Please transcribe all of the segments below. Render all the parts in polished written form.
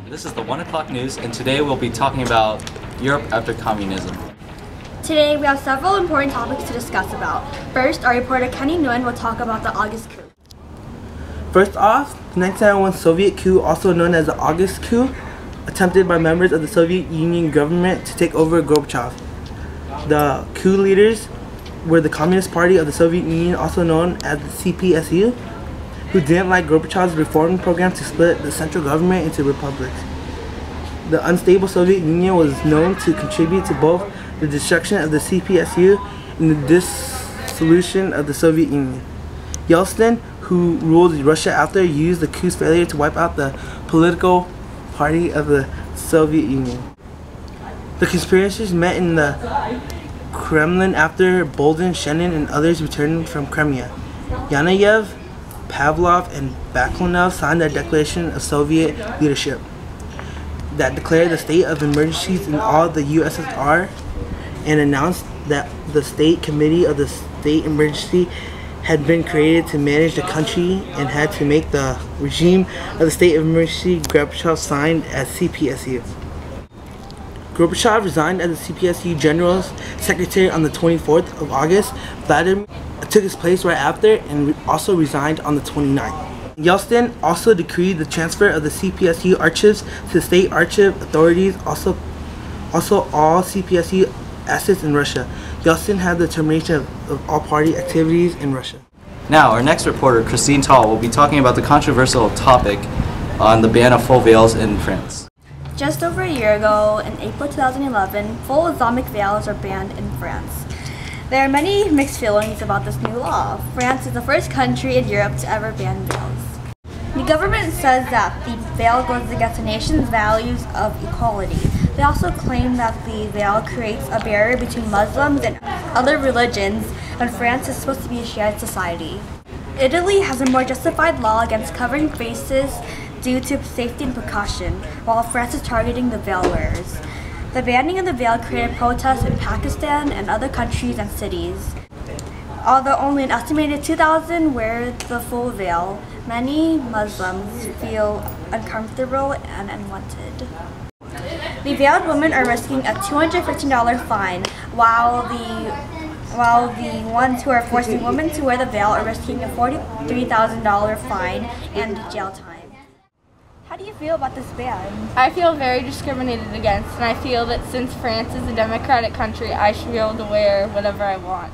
This is the 1 o'clock news, and today we'll be talking about Europe after communism. Today we have several important topics to discuss about. First, our reporter Kenny Nguyen will talk about the August coup. First off, the 1991 Soviet coup, also known as the August coup, attempted by members of the Soviet Union government to take over Gorbachev. The coup leaders were the Communist Party of the Soviet Union, also known as the CPSU, who didn't like Gorbachev's reform program to split the central government into republics. The unstable Soviet Union was known to contribute to both the destruction of the CPSU and the dissolution of the Soviet Union. Yeltsin, who ruled Russia after, used the coup's failure to wipe out the political party of the Soviet Union. The conspirators met in the Kremlin after Boldin, Shenin, and others returned from Crimea. Yanayev, Pavlov, and Baklanov signed a declaration of Soviet leadership that declared the state of emergencies in all the USSR and announced that the State Committee of the State Emergency had been created to manage the country and had to make the regime of the state of emergency. Gorbachev signed as CPSU. Gorbachev resigned as the CPSU General Secretary on the 24th of August. Vladimir took his place right after and also resigned on the 29th. Yeltsin also decreed the transfer of the CPSU archives to the state archive authorities, also all CPSU assets in Russia. Yeltsin had the termination of all party activities in Russia. Now, our next reporter, Christine Tall, will be talking about the controversial topic on the ban of full veils in France. Just over a year ago, in April 2011, full Islamic veils are banned in France. There are many mixed feelings about this new law. France is the first country in Europe to ever ban veils. The government says that the veil goes against the nation's values of equality. They also claim that the veil creates a barrier between Muslims and other religions, and France is supposed to be a shared society. Italy has a more justified law against covering faces due to safety and precaution, while France is targeting the veil wearers. The banning of the veil created protests in Pakistan and other countries and cities. Although only an estimated 2,000 wear the full veil, many Muslims feel uncomfortable and unwanted. The veiled women are risking a $215 fine, while the ones who are forcing women to wear the veil are risking a $43,000 fine and jail time. How do you feel about this ban? I feel very discriminated against, and I feel that since France is a democratic country, I should be able to wear whatever I want.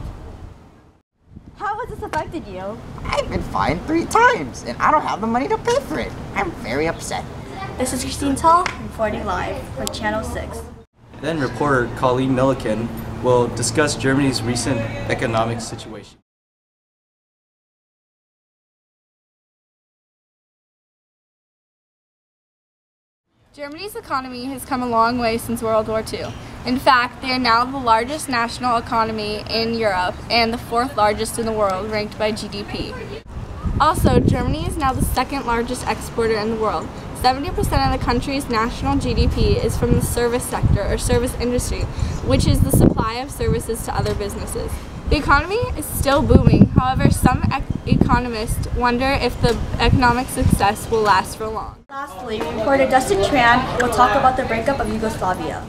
How has this affected you? I've been fined 3 times, and I don't have the money to pay for it. I'm very upset. This is Christine Tall, reporting live for Channel 6. Then reporter Colleen Milliken will discuss Germany's recent economic situation. Germany's economy has come a long way since World War II. In fact, they are now the largest national economy in Europe and the 4th largest in the world, ranked by GDP. Also, Germany is now the 2nd largest exporter in the world. 70% of the country's national GDP is from the service sector or service industry, which is the supply of services to other businesses. The economy is still booming. However, some economists wonder if the economic success will last for long. Lastly, reporter Dustin Tran will talk about the breakup of Yugoslavia.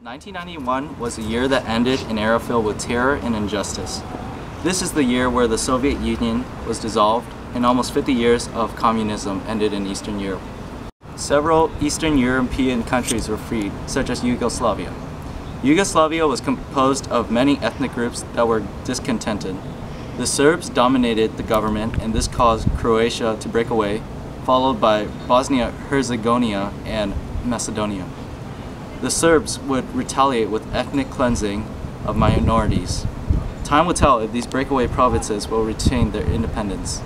"1991 was a year that ended an era filled with terror and injustice. This is the year where the Soviet Union was dissolved and almost 50 years of communism ended in Eastern Europe. Several Eastern European countries were freed, such as Yugoslavia. Yugoslavia was composed of many ethnic groups that were discontented. The Serbs dominated the government, and this caused Croatia to break away, followed by Bosnia-Herzegovina and Macedonia. The Serbs would retaliate with ethnic cleansing of minorities. Time will tell if these breakaway provinces will retain their independence.